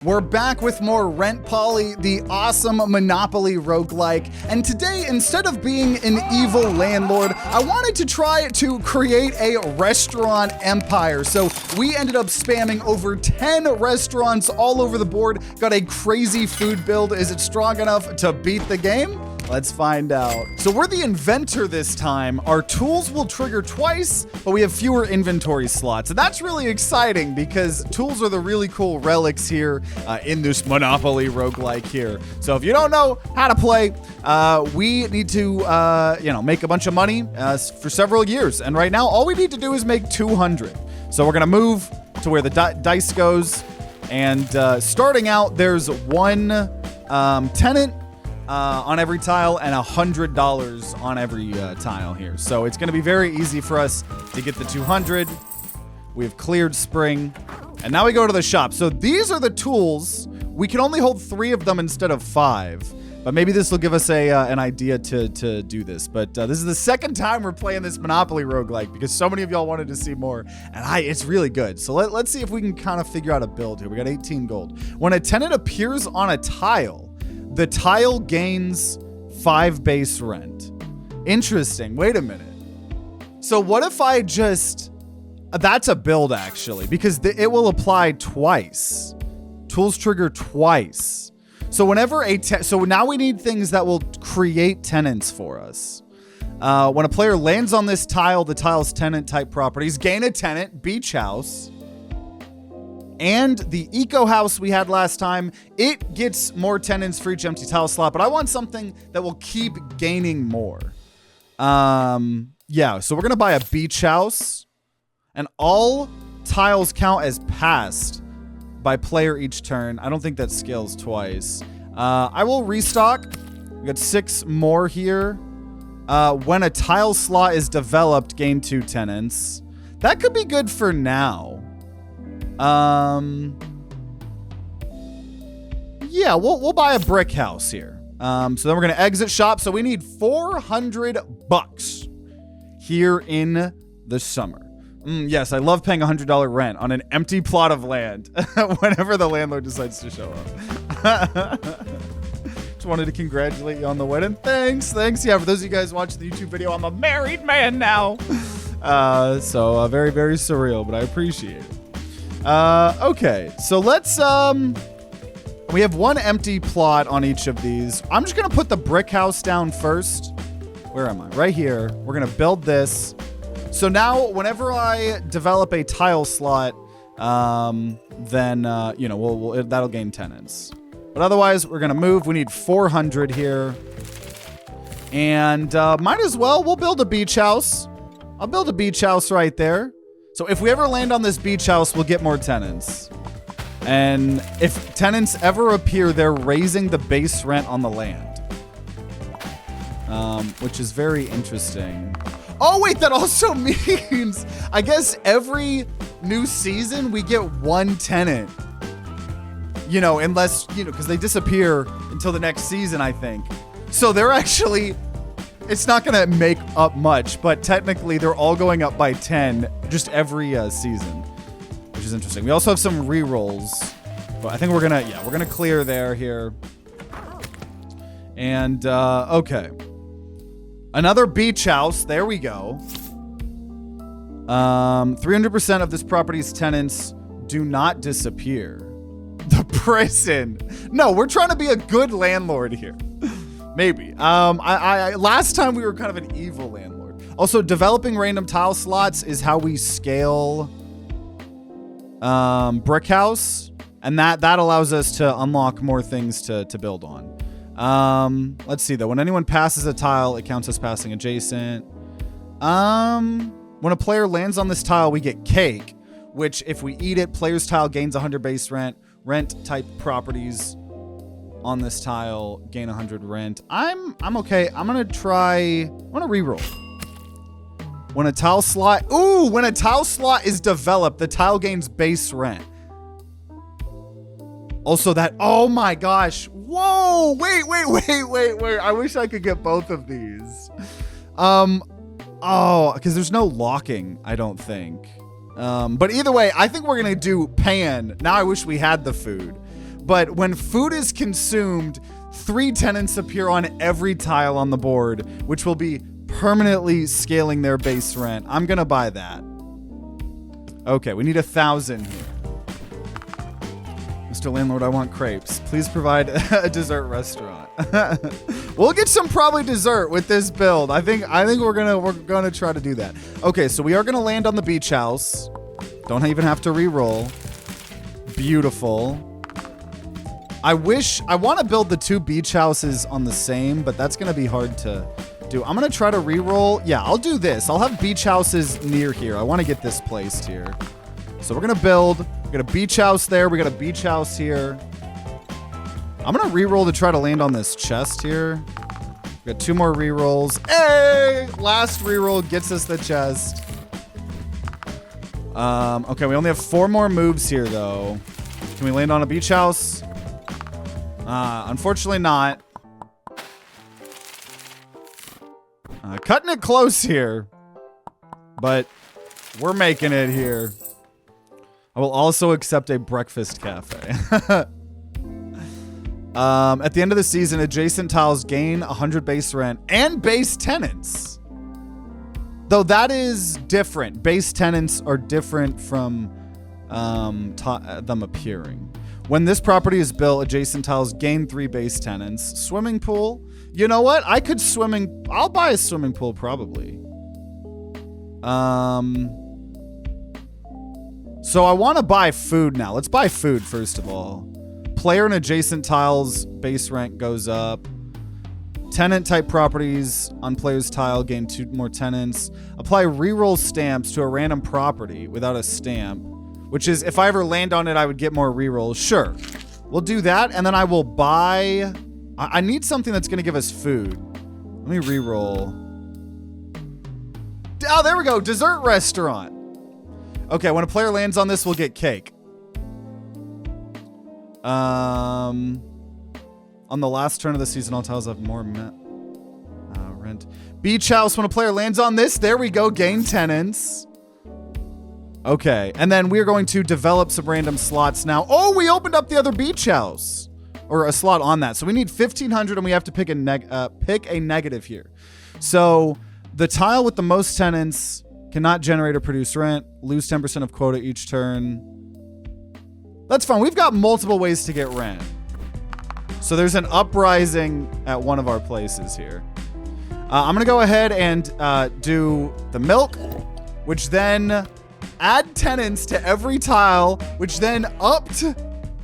We're back with more RentPoly, the awesome Monopoly roguelike. And today, instead of being an evil landlord, I wanted to try to create a restaurant empire. So we ended up spamming over 10 restaurants all over the board, got a crazy food build. Is it strong enough to beat the game? Let's find out. So we're the inventor this time. Our tools will trigger twice, but we have fewer inventory slots. And that's really exciting because tools are the really cool relics here in this Monopoly roguelike here. So if you don't know how to play, we need to, make a bunch of money for several years. And right now, all we need to do is make 200. So we're gonna move to where the dice goes. And starting out, there's one tenant on every tile and $100 on every tile here. So it's going to be very easy for us to get the 200. We've cleared spring. And now we go to the shop. So these are the tools. We can only hold 3 of them instead of 5. But maybe this will give us an idea to do this. But this is the second time we're playing this Monopoly roguelike because so many of y'all wanted to see more. And it's really good. So let's see if we can kind of figure out a build here. We got 18 gold. When a tenant appears on a tile, the tile gains 5 base rent. Interesting. Wait a minute. So what if I just... That's a build, actually, because it will apply twice. Tools trigger twice. So whenever so now we need things that will create tenants for us. When a player lands on this tile, the tile's tenant type properties gain a tenant, beach house. And the eco house we had last time, it gets more tenants for each empty tile slot, but I want something that will keep gaining more. Yeah, so we're gonna buy a beach house, and all tiles count as passed by player each turn. I don't think that scales twice. I will restock. We got 6 more here. When a tile slot is developed, gain 2 tenants. That could be good for now. Yeah, we'll buy a brick house here. So then we're gonna exit shop. So we need $400 here in the summer. Yes, I love paying $100 rent on an empty plot of land whenever the landlord decides to show up. Just wanted to congratulate you on the wedding. Thanks. Yeah, for those of you guys watching the YouTube video, I'm a married man now. So very, very surreal, but I appreciate it. Okay, so let's, we have 1 empty plot on each of these. I'm just gonna put the brick house down first. Where am I? Right here. We're gonna build this. So now, whenever I develop a tile slot, then, that'll gain tenants. But otherwise, we're gonna move. We need 400 here. And, might as well, we'll build a beach house. I'll build a beach house right there. So if we ever land on this beach house, we'll get more tenants. And if tenants ever appear, they're raising the base rent on the land. Which is very interesting. Oh, wait, that also means, I guess every new season, we get 1 tenant. Unless, because they disappear until the next season, I think. So they're actually... It's not going to make up much, but technically they're all going up by 10 just every season, which is interesting. We also have some re-rolls, but I think we're going to clear here. And, okay. Another beach house. There we go. 300% of this property's tenants do not disappear. The prison. No, we're trying to be a good landlord here. Maybe. Last time we were kind of an evil landlord. Also, developing random tile slots is how we scale brick house, and that allows us to unlock more things to build on. Let's see though. When anyone passes a tile, it counts as passing adjacent. When a player lands on this tile, we get cake, which if we eat it, player's tile gains 100 base rent. Rent type properties on this tile gain 100 rent. I'm okay. I'm gonna reroll. When a tile slot is developed, the tile gains base rent. Also that, oh my gosh. Whoa, wait. I wish I could get both of these. Because there's no locking, I don't think. But either way, I think we're gonna do pan. Now I wish we had the food. but when food is consumed, 3 tenants appear on every tile on the board, which will be permanently scaling their base rent. I'm gonna buy that. Okay, we need 1,000 here. Mr. Landlord, I want crepes. Please provide a dessert restaurant. We'll get some probably dessert with this build. I think we're gonna try to do that. Okay, so we are gonna land on the beach house. Don't even have to re-roll. Beautiful. I want to build the 2 beach houses on the same, but that's gonna be hard to do. I'm gonna try to re-roll. Yeah, I'll do this. I'll have beach houses near here. I want to get this placed here. So we're gonna build. We got a beach house there. We got a beach house here. I'm gonna re-roll to try to land on this chest here. We got 2 more re-rolls. Hey! Last re-roll gets us the chest. Okay, we only have 4 more moves here though. Can we land on a beach house? Unfortunately not. Cutting it close here. But we're making it here. I will also accept a breakfast cafe. At the end of the season, adjacent tiles gain 100 base rent and base tenants. Though that is different. Base tenants are different from them appearing. When this property is built, adjacent tiles gain 3 base tenants. Swimming pool. You know what? I'll buy a swimming pool probably. So I want to buy food now. Let's buy food first of all. Player and adjacent tiles base rent goes up. Tenant type properties on player's tile gain 2 more tenants. Apply reroll stamps to a random property without a stamp, which is if I ever land on it, I would get more rerolls. Sure, we'll do that, and then I will buy. I need something that's going to give us food. Let me reroll. Oh, there we go. Dessert restaurant. Okay, when a player lands on this, we'll get cake. On the last turn of the season, all tiles have more rent. Beach house, when a player lands on this, there we go, gain tenants. Okay, and then we're going to develop some random slots now. Oh, we opened up the other beach house. Or a slot on that. So we need 1,500 and we have to pick a negative here. So the tile with the most tenants cannot generate or produce rent. Lose 10% of quota each turn. That's fine. We've got multiple ways to get rent. So there's an uprising at one of our places here. I'm going to go ahead and do the milk, which then add tenants to every tile, which then upped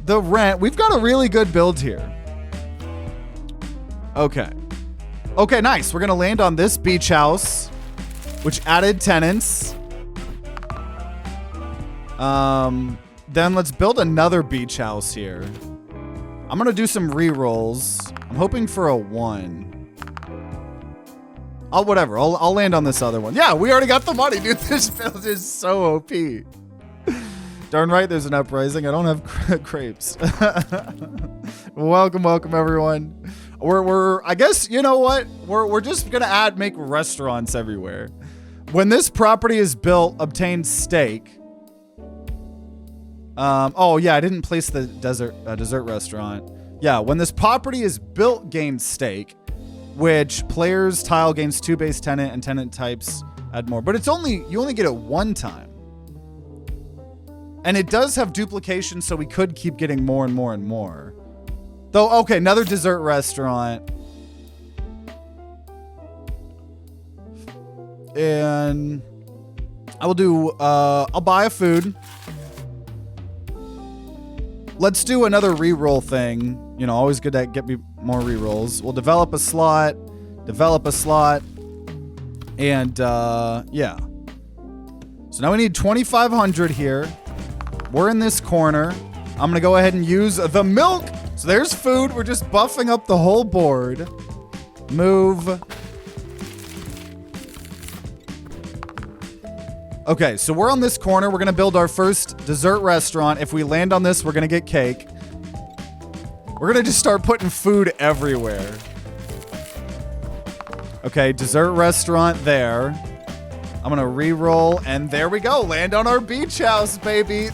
the rent. We've got a really good build here. Okay. Okay, nice. We're going to land on this beach house, which added tenants. Then let's build another beach house here. I'm going to do some re-rolls. I'm hoping for a 1. Oh, whatever. I'll land on this other one. Yeah, we already got the money, dude. This build is so OP. Darn right, there's an uprising. I don't have crepes. Welcome, everyone. I guess, you know what? We're just gonna make restaurants everywhere. When this property is built, obtain steak. Oh yeah, I didn't place the dessert restaurant. Yeah, when this property is built, gain steak, which players tile gains 2 base tenant and tenant types add more. But you only get it 1 time. And it does have duplication, so we could keep getting more and more and more. Though, okay, another dessert restaurant. And I will do, I'll buy a food. Let's do another reroll thing. You know, always good to get me more rerolls. We'll develop a slot, and yeah. So now we need 2,500 here. We're in this corner. I'm gonna go ahead and use the milk. So there's food. We're just buffing up the whole board. Move. Okay, so we're on this corner. We're gonna build our first dessert restaurant. If we land on this, we're gonna get cake. We're gonna just start putting food everywhere. Okay, dessert restaurant there. I'm gonna re-roll, and there we go. Land on our beach house, baby.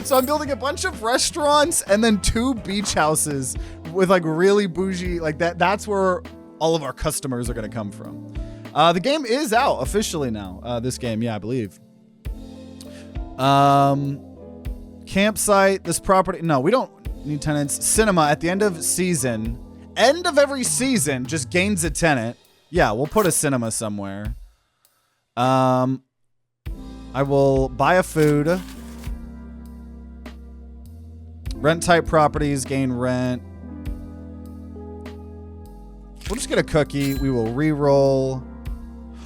So I'm building a bunch of restaurants and then 2 beach houses with like really bougie, like that's where all of our customers are going to come from. The game is out officially now. This game, yeah, I believe. Campsite, this property. No, we don't need tenants. Cinema at the end of season. End of every season just gains a tenant. Yeah, we'll put a cinema somewhere. I will buy a food. Rent type properties gain rent. We'll just get a cookie. We will re-roll.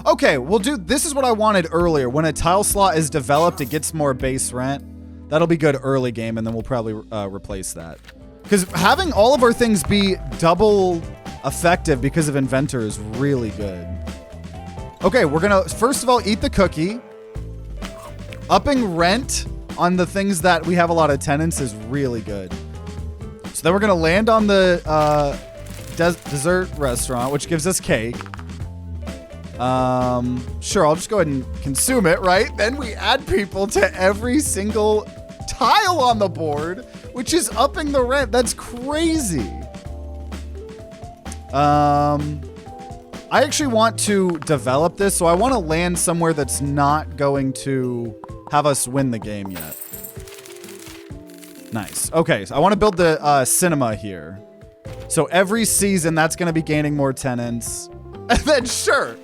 Okay, we'll do, this is what I wanted earlier. When a tile slot is developed, it gets more base rent. That'll be good early game, and then we'll probably replace that. Because having all of our things be double effective because of Inventor is really good. Okay, we're gonna, first of all, eat the cookie. Upping rent on the things that we have a lot of tenants is really good. So then we're gonna land on the dessert restaurant, which gives us cake. Sure, I'll just go ahead and consume it, right? Then we add people to every single tile on the board, which is upping the rent. That's crazy. I actually want to develop this, so I want to land somewhere that's not going to have us win the game yet. Nice. Okay, so I want to build the cinema here. So every season, that's going to be gaining more tenants. And then, sure.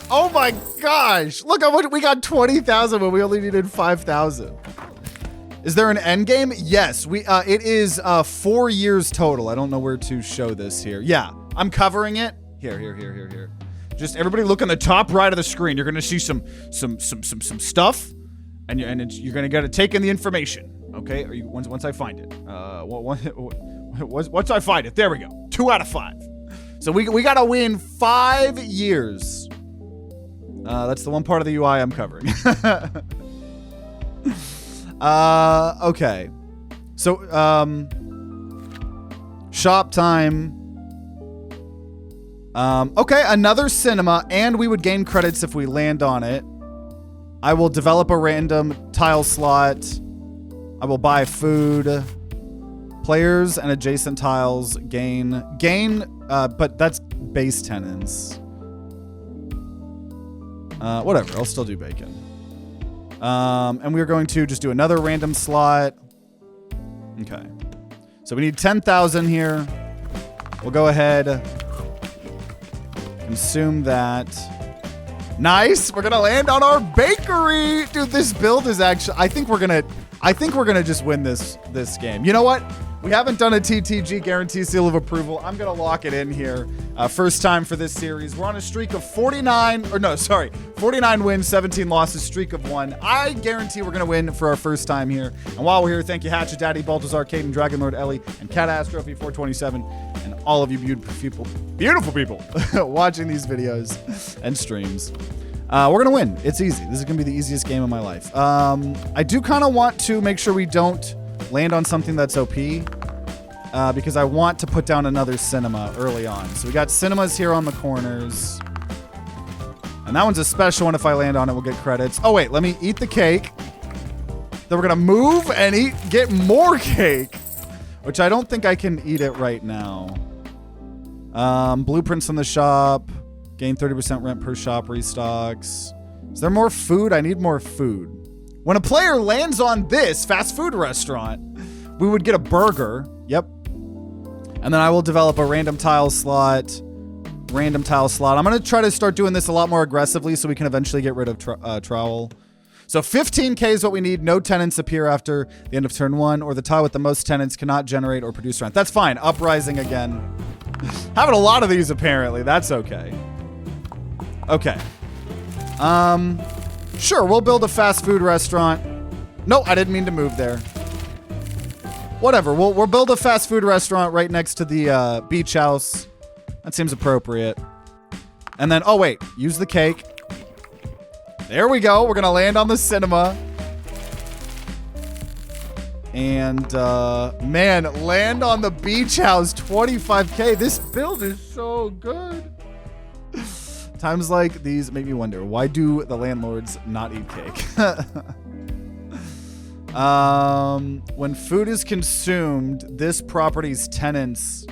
Oh my gosh. Look how much we got 20,000 when we only needed 5,000. Is there an end game? Yes, it is 4 years total. I don't know where to show this here. Yeah, I'm covering it. Here. Just everybody look on the top right of the screen. You're gonna see some stuff, and you're gonna get to take in the information. Okay, or once I find it. Once I find it, there we go. 2 out of 5. So we gotta win 5 years. That's the one part of the UI I'm covering. Okay. So, shop time. Okay, another cinema, and we would gain credits if we land on it. I will develop a random tile slot. I will buy food. Players and adjacent tiles gain, but that's base tenants. Whatever, I'll still do bacon. And we're going to just do another random slot. Okay. So we need 10,000 here. We'll go ahead. Consume that. Nice. We're gonna land on our bakery. Dude, this build is actually, I think we're gonna just win this game. You know what? We haven't done a TTG guarantee seal of approval. I'm gonna lock it in here. First time for this series. We're on a streak of 49 wins, 17 losses, streak of 1. I guarantee we're gonna win for our first time here. And while we're here, thank you HatchetDaddy, Baltazár, Kaiden, DragonLord, Ellie, and CatAstrophe427, and all of you beautiful people watching these videos and streams. We're gonna win. It's easy. This is gonna be the easiest game of my life. I do kind of want to make sure we don't land on something that's OP, because I want to put down another cinema early on. So we got cinemas here on the corners. And that one's a special one. If I land on it, we'll get credits. Oh, wait, let me eat the cake. Then we're going to move and get more cake, which I don't think I can eat it right now. Blueprints in the shop. Gain 30% rent per shop restocks. Is there more food? I need more food. When a player lands on this fast food restaurant, we would get a burger. Yep. And then I will develop a random tile slot. I'm going to try to start doing this a lot more aggressively so we can eventually get rid of trowel. So 15K is what we need. No tenants appear after the end of turn 1, or the tile with the most tenants cannot generate or produce rent. That's fine. Uprising again. Having a lot of these apparently. That's okay. Okay. Sure, we'll build a fast food restaurant. No, I didn't mean to move there. Whatever, we'll build a fast food restaurant right next to the beach house. That seems appropriate. And then, oh wait, use the cake. There we go. We're gonna land on the cinema. And man, land on the beach house, 25K. This build is so good. Times like these make me wonder, why do the landlords not eat cake? When food is consumed, this property's tenants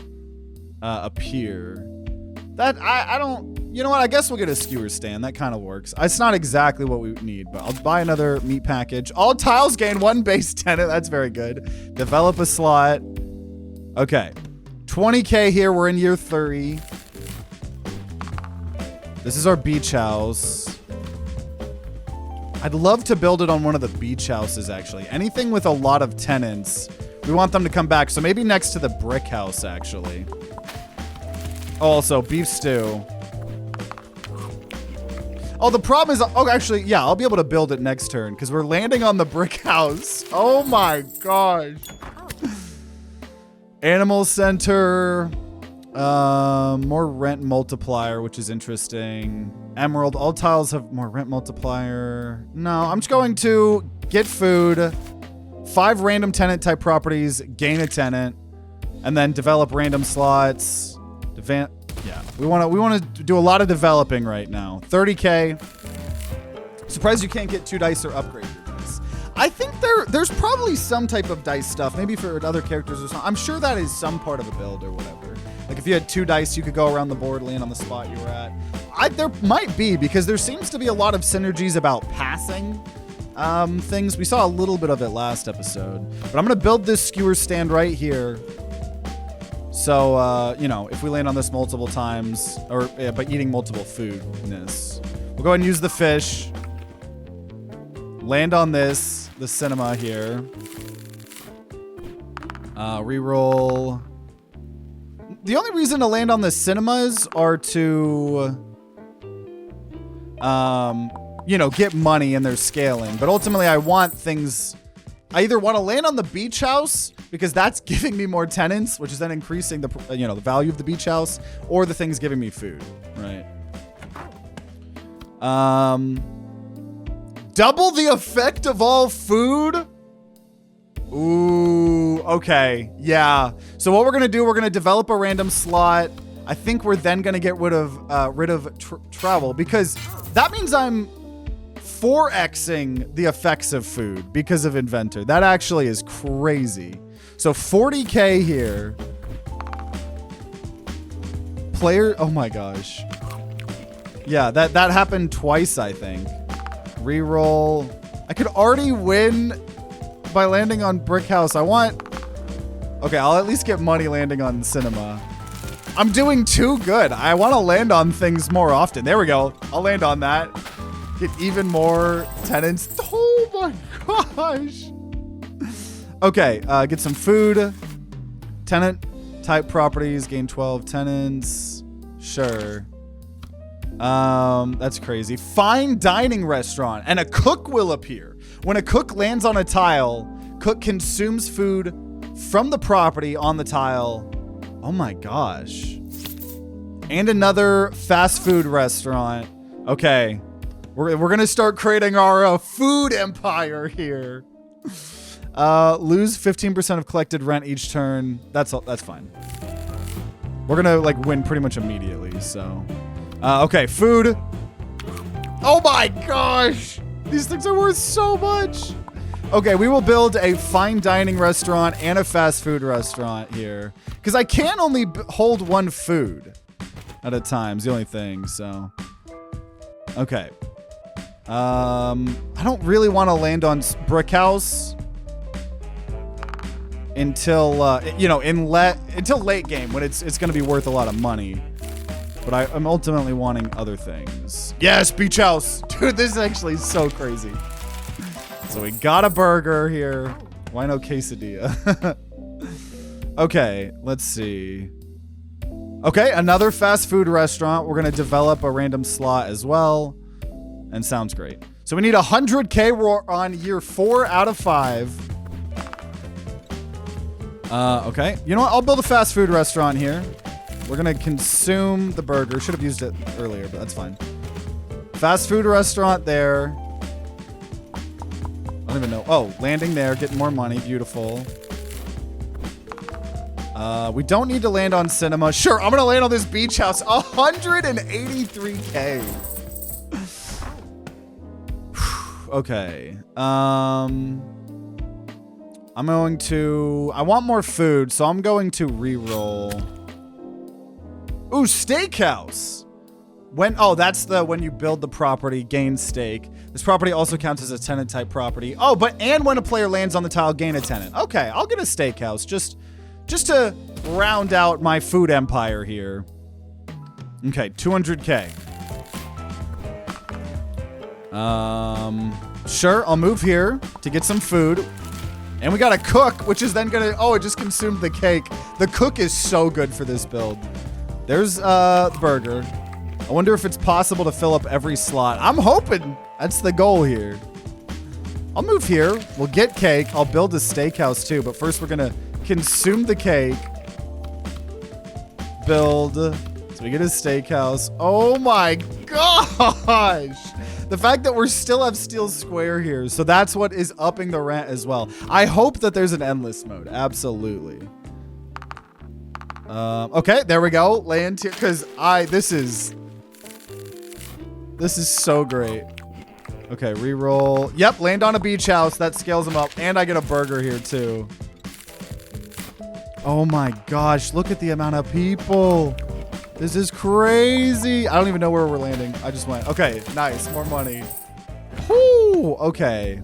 appear. That I don't. You know what? I guess we'll get a skewer stand. That kind of works. It's not exactly what we need, but I'll buy another meat package. All tiles gain 1 base tenant. That's very good. Develop a slot. Okay. 20K here. We're in year 30. This is our beach house. I'd love to build it on one of the beach houses, actually. Anything with a lot of tenants. We want them to come back. So maybe next to the brick house, actually. Also, beef stew. Oh, the problem is, oh, actually, yeah, I'll be able to build it next turn because we're landing on the brick house. Oh my gosh. Animal center. More rent multiplier, which is interesting. Emerald. All tiles have more rent multiplier. No, I'm just going to get food. 5 random tenant type properties. Gain a tenant. And then develop random slots. Yeah, we want to do a lot of developing right now. 30K. Surprised you can't get 2 dice or upgrade your dice. I think there's probably some type of dice stuff, maybe for other characters or something. I'm sure that is some part of a build or whatever. Like if you had 2 dice, you could go around the board, land on the spot you were at. There might be, because there seems to be a lot of synergies about passing things. We saw a little bit of it last episode. But I'm going to build this skewer stand right here. So, you know, if we land on this multiple times, or by eating multiple foodness, we'll go ahead and use the fish. Land on the cinema here. Reroll. The only reason to land on the cinemas are to, you know, get money and their scaling. But ultimately, I want things. I either want to land on the beach house because that's giving me more tenants, which is then increasing the, you know, the value of the beach house, or the thing's giving me food, right? Double the effect of all food. Ooh, okay, yeah. So what we're gonna do, we're gonna develop a random slot. I think we're then gonna get rid of travel, because that means I'm 4xing the effects of food because of inventor. That actually is crazy. So 40K here. Player, oh my gosh. Yeah, that happened twice, I think. Reroll. I could already win by landing on brick house. Okay, I'll at least get money landing on cinema. I'm doing too good. I want to land on things more often. There we go. I'll land on that. Get even more tenants. Oh my gosh. Okay, get some food. Tenant type properties, gain 12 tenants. Sure. That's crazy. Fine dining restaurant, and a cook will appear. When a cook lands on a tile, cook consumes food from the property on the tile. Oh my gosh. And another fast food restaurant. Okay. We're gonna start creating our food empire here. Lose 15% of collected rent each turn. That's fine. We're gonna like win pretty much immediately. So, okay, food. Oh my gosh, these things are worth so much. Okay, we will build a fine dining restaurant and a fast food restaurant here, because I can only hold 1 food at a time. Is the only thing. So, okay. I don't really want to land on brick house until you know, until late game when it's going to be worth a lot of money. But I'm ultimately wanting other things. Yes, beach house, dude. This is actually so crazy. So we got a burger here. Why no quesadilla? Okay, let's see. Okay, another fast food restaurant. We're gonna develop a random slot as well. And sounds great. So we need 100K. We're on year 4 out of 5. Okay. You know what? I'll build a fast food restaurant here. We're going to consume the burger. Should have used it earlier, but that's fine. Fast food restaurant there. I don't even know. Oh, landing there. Getting more money. Beautiful. We don't need to land on cinema. Sure, I'm going to land on this beach house. 183K. Okay. I'm going to... I want more food, so I'm going to re-roll. Ooh, steakhouse. That's when you build the property, gain stake. This property also counts as a tenant type property. Oh, and when a player lands on the tile, gain a tenant. Okay, I'll get a steakhouse just to round out my food empire here. Okay, 200K. Sure, I'll move here to get some food. And we got a cook, which is then gonna... Oh, it just consumed the cake. The cook is so good for this build. There's the burger. I wonder if it's possible to fill up every slot. I'm hoping that's the goal here. I'll move here. We'll get cake. I'll build a steakhouse too, but first we're gonna consume the cake. Build. So we get a steakhouse. Oh my gosh. The fact that we still have steel square here. So that's what is upping the rent as well. I hope that there's an endless mode. Absolutely. Okay, there we go. Land here. Because this is so great. Okay, reroll. Yep, land on a beach house. That scales them up. And I get a burger here too. Oh my gosh. Look at the amount of people. This is crazy. I don't even know where we're landing. I just went. Okay, nice. More money. Whoo. Okay.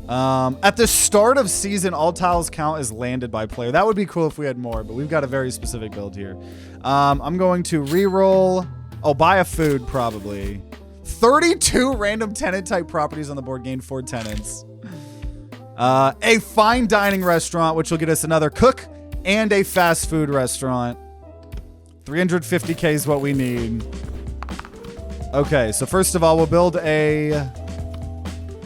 At the start of season, all tiles count as landed by player. That would be cool if we had more, but we've got a very specific build here. I'm going to re-roll. Oh, buy a food probably. 32 random tenant type properties on the board. Gain 4 tenants. A fine dining restaurant, which will get us another cook. And a fast food restaurant. 350K is what we need. Okay, so first of all, we'll build a...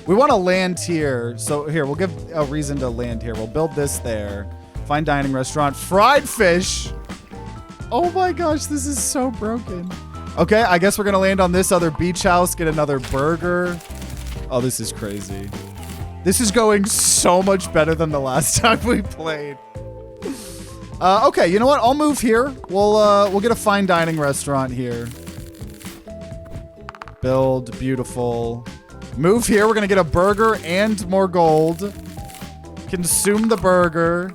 We want to land here. So here, we'll give a reason to land here. We'll build this there. Fine dining restaurant. Fried fish. Oh my gosh, this is so broken. Okay, I guess we're going to land on this other beach house. Get another burger. Oh, this is crazy. This is going so much better than the last time we played. Okay, you know what? I'll move here. We'll get a fine dining restaurant here. Build, beautiful. Move here. We're gonna get a burger and more gold. Consume the burger.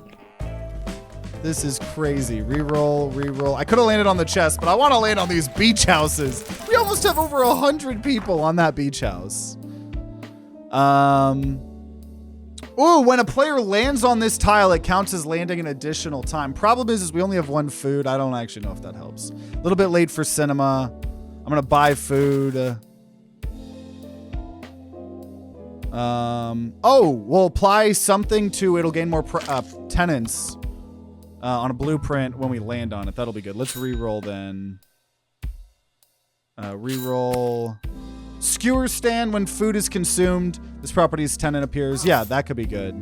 This is crazy. Reroll, reroll. I could have landed on the chest, but I want to land on these beach houses. We almost have over 100 people on that beach house. Ooh, when a player lands on this tile, it counts as landing an additional time. Problem is we only have 1 food. I don't actually know if that helps. A little bit late for cinema. I'm going to buy food. We'll apply something to, it'll gain more tenants on a blueprint when we land on it. That'll be good. Let's re-roll then. Re-roll. Skewer stand when food is consumed. This property's tenant appears. Yeah, that could be good.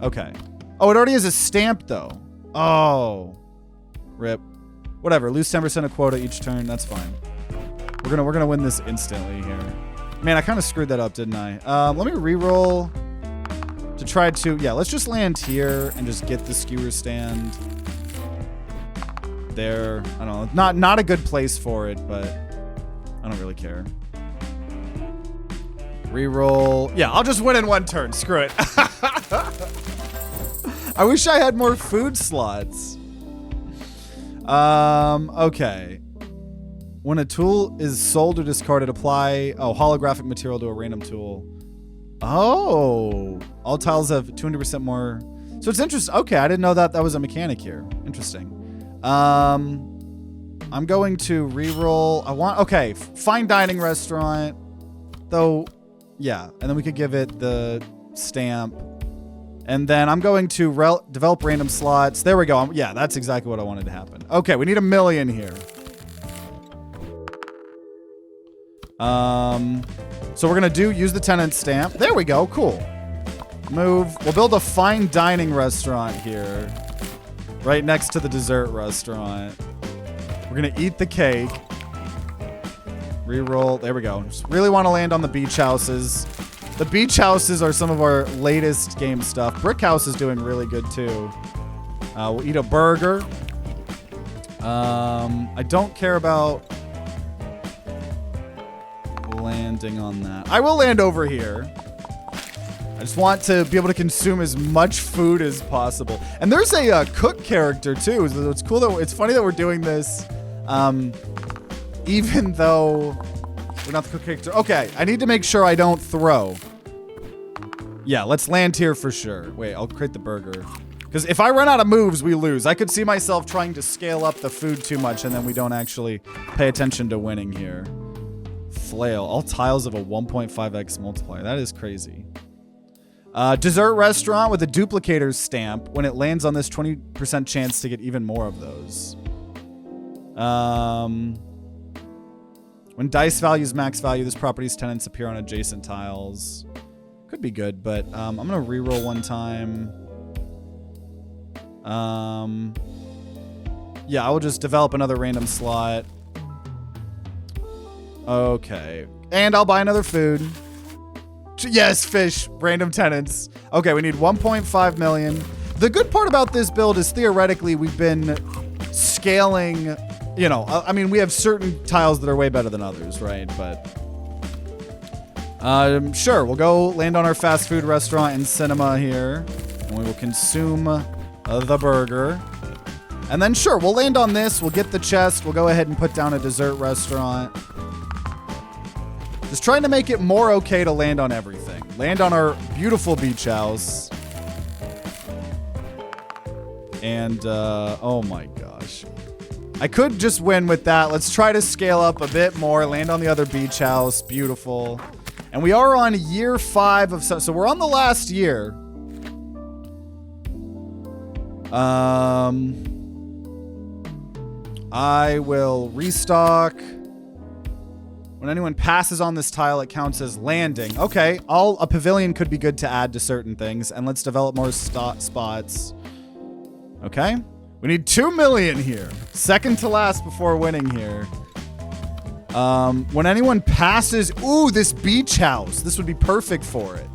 Okay. Oh, it already has a stamp though. Oh. Rip. Whatever. Lose 10% of quota each turn. That's fine. We're gonna win this instantly here. Man, I kind of screwed that up, didn't I? Let me re-roll to try to... Yeah, let's just land here and just get the skewer stand. There. I don't know. Not a good place for it, but I don't really care. Reroll. Yeah, I'll just win in 1 turn. Screw it. I wish I had more food slots. Okay. When a tool is sold or discarded, apply holographic material to a random tool. Oh, all tiles have 200% more. So it's interesting. Okay, I didn't know that was a mechanic here. Interesting. I'm going to reroll. Okay, fine dining restaurant. Though, yeah, and then we could give it the stamp. And then I'm going to develop random slots. There we go. Yeah, that's exactly what I wanted to happen. Okay, we need 1 million here. So we're gonna use the tenant stamp. There we go. Cool. Move. We'll build a fine dining restaurant here, right next to the dessert restaurant. We're gonna eat the cake. Reroll. There we go. Just really want to land on the beach houses. The beach houses are some of our latest game stuff. Brick House is doing really good too. We'll eat a burger. I don't care about landing on that. I will land over here. I just want to be able to consume as much food as possible. And there's a cook character too. So it's cool that it's funny that we're doing this, even though we're not the cook character. Okay, I need to make sure I don't throw. Yeah, let's land here for sure. Wait, I'll create the burger. Because if I run out of moves, we lose. I could see myself trying to scale up the food too much and then we don't actually pay attention to winning here. Flail. All tiles of a 1.5x multiplier. That is crazy. Dessert restaurant with a duplicator's stamp. When it lands on this, 20% chance to get even more of those. When dice values max value, this property's tenants appear on adjacent tiles. Could be good, but I'm gonna reroll one time. Yeah, I will just develop another random slot. Okay, and I'll buy another food. Yes, fish, random tenants. Okay, we need 1.5 million. The good part about this build is theoretically we've been scaling, you know, I mean, we have certain tiles that are way better than others, right? But sure, we'll go land on our fast food restaurant and cinema here, and we will consume the burger. And then sure, we'll land on this, we'll get the chest, we'll go ahead and put down a dessert restaurant. Just trying to make it more okay to land on everything. Land on our beautiful beach house. And, oh my gosh. I could just win with that. Let's try to scale up a bit more. Land on the other beach house. Beautiful. And we are on year 5 of... So we're on the last year. I will restock. When anyone passes on this tile, it counts as landing. Okay, a pavilion could be good to add to certain things. And let's develop more spots. Okay. We need 2 million here. Second to last before winning here. When anyone passes... Ooh, this beach house. This would be perfect for it.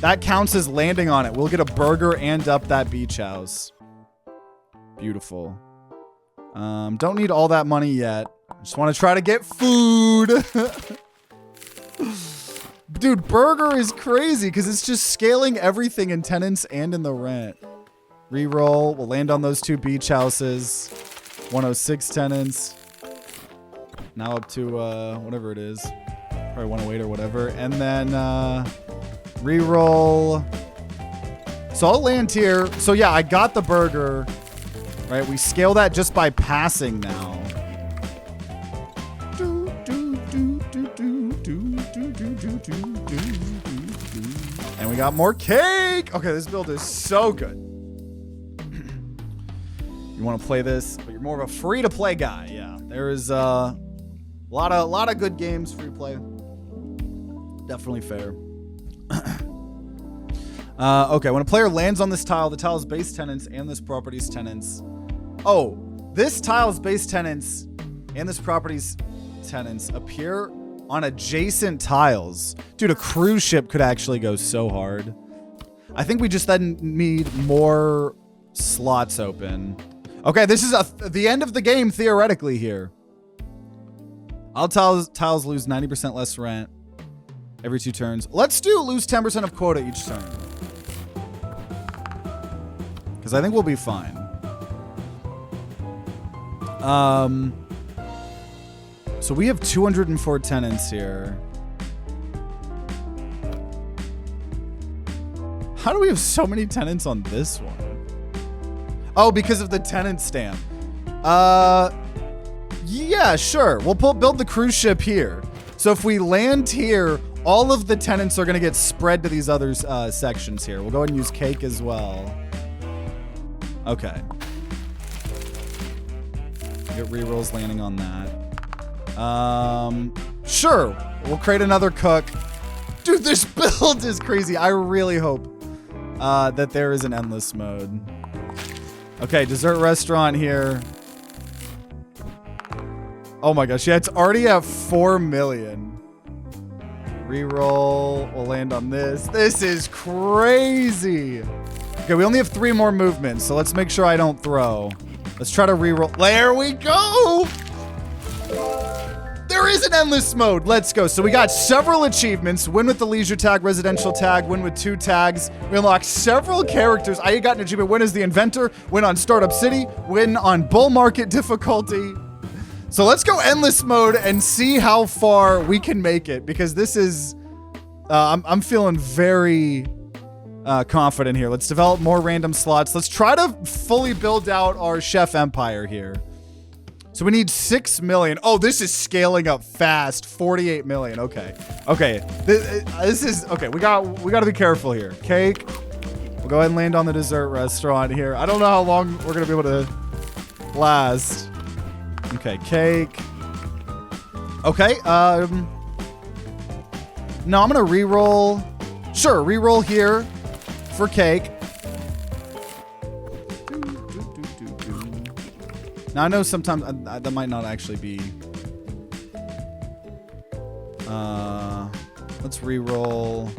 That counts as landing on it. We'll get a burger and up that beach house. Beautiful. Don't need all that money yet. Just want to try to get food. Dude, burger is crazy because it's just scaling everything in tenants and in the rent. Reroll. We'll land on those 2 beach houses. 106 tenants. Now up to whatever it is. Probably 108 or whatever. And then reroll. So I'll land here. So yeah, I got the burger. Right, we scale that just by passing now. And we got more cake. Okay, this build is so good. You want to play this, but you're more of a free-to-play guy. Yeah, there is a lot of good games free to play. Definitely fair. Okay, when a player lands on this tile, the tile's base tenants and this property's tenants. Oh, this tile's base tenants and this property's tenants appear on adjacent tiles. Dude, a cruise ship could actually go so hard. I think we just then need more slots open. Okay, this is the end of the game theoretically here. All tiles lose 90% less rent every 2 turns. Let's lose 10% of quota each turn. Because I think we'll be fine. So we have 204 tenants here. How do we have so many tenants on this one? Oh, because of the tenant stamp. Yeah, sure. We'll build the cruise ship here. So if we land here, all of the tenants are going to get spread to these other sections here. We'll go ahead and use cake as well. Okay. Get rerolls landing on that. Sure. We'll create another cook. Dude, this build is crazy. I really hope that there is an endless mode. Okay, dessert restaurant here. Oh my gosh, yeah, it's already at 4 million. Reroll. We'll land on this. This is crazy. Okay, we only have 3 more movements, so let's make sure I don't throw. Let's try to reroll. There we go. There is an endless mode. Let's go. So we got several achievements. Win with the leisure tag, residential tag, win with 2 tags. We unlocked several characters. I got an achievement. Win as the inventor, win on Startup City, win on bull market difficulty. So let's go endless mode and see how far we can make it, because this is, I'm feeling very confident here. Let's develop more random slots. Let's try to fully build out our chef empire here. So we need 6 million. Oh, this is scaling up fast. 48 million. Okay. Okay. This is okay. We got to be careful here. Cake. We'll go ahead and land on the dessert restaurant here. I don't know how long we're going to be able to last. Okay, cake. Okay. No, I'm going to re-roll. Sure, re-roll here for cake. Now, I know sometimes that might not actually be. Let's re-roll.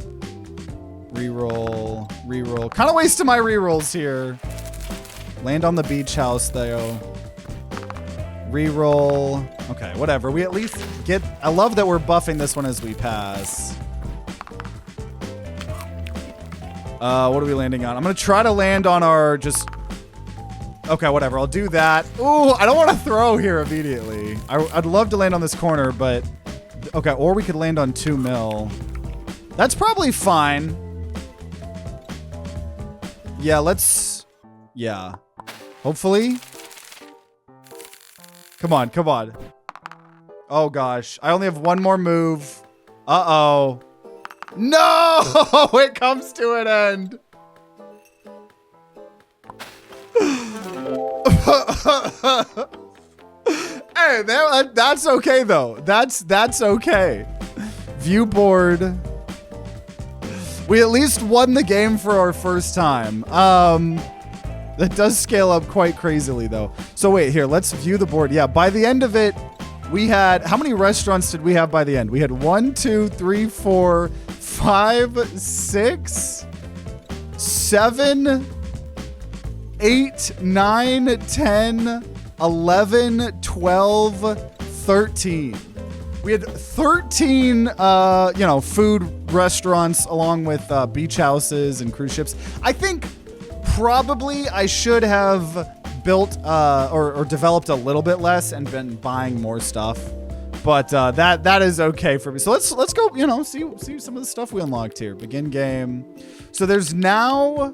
Re-roll. Re-roll. Kind of wasting my re-rolls here. Land on the beach house, though. Re-roll. Okay, whatever. We at least get... I love that we're buffing this one as we pass. What are we landing on? I'm going to try to land on our just... Okay, whatever. I'll do that. Ooh, I don't want to throw here immediately. I'd love to land on this corner, but... Okay, or we could land on 2 mil. That's probably fine. Yeah, let's... Yeah. Hopefully. Come on, come on. Oh, gosh. I only have one more move. Uh-oh. No! It comes to an end. Hey, that's okay though. That's okay. Viewboard. We at least won the game for our first time. That does scale up quite crazily though. So wait, here, let's view the board. Yeah, by the end of it, we had, how many restaurants did we have by the end? We had 1, 2, 3, 4, 5, 6, 7, 8, 9, 10, 11, 12, 13. We had 13, food restaurants along with beach houses and cruise ships. I think probably I should have built or developed a little bit less and been buying more stuff. But that is okay for me. So let's go, see some of the stuff we unlocked here. Begin game. So there's now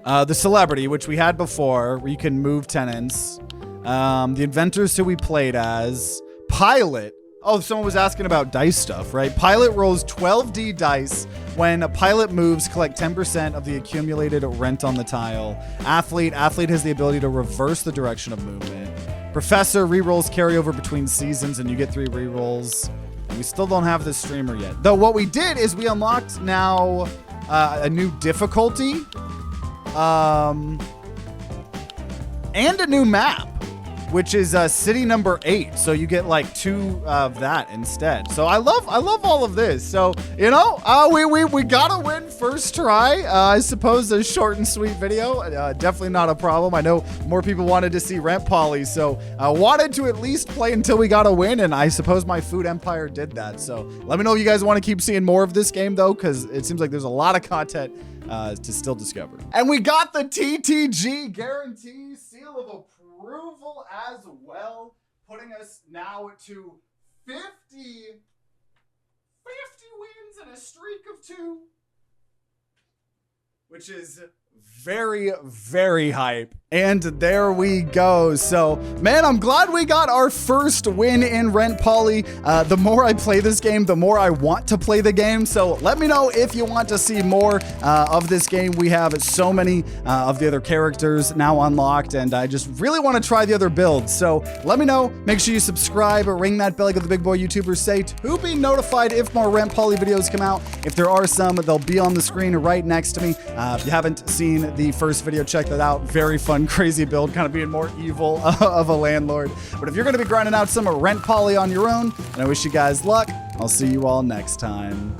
the celebrity, which we had before, where you can move tenants. The inventors who we played as. Pilot. Oh, someone was asking about dice stuff, right? Pilot rolls 12D dice. When a pilot moves, collect 10% of the accumulated rent on the tile. Athlete has the ability to reverse the direction of movement. Professor, rerolls carry over between seasons, and you get 3 rerolls. We still don't have this streamer yet. Though what we did is we unlocked now a new difficulty. And a new map, which is city number 8. So you get like 2 of that instead. So I love all of this. So, we gotta win first try. I suppose a short and sweet video, definitely not a problem. I know more people wanted to see RentPoly, so I wanted to at least play until we got a win, and I suppose my food empire did that. So let me know if you guys want to keep seeing more of this game though, because it seems like there's a lot of content to still discover. And we got the TTG guarantee seal of approval as well, putting us now to 50 wins and a streak of 2, which is very, very hype. And there we go. So, man, I'm glad we got our first win in RentPoly. The more I play this game, the more I want to play the game. So let me know if you want to see more of this game. We have so many of the other characters now unlocked, and I just really want to try the other builds. So let me know. Make sure you subscribe or ring that bell like the big boy YouTubers say to be notified if more RentPoly videos come out. If there are some, they'll be on the screen right next to me. If you haven't seen the first video, check that out. Very fun, crazy build, kind of being more evil of a landlord. But if you're going to be grinding out some RentPoly on your own, and I wish you guys luck, I'll see you all next time.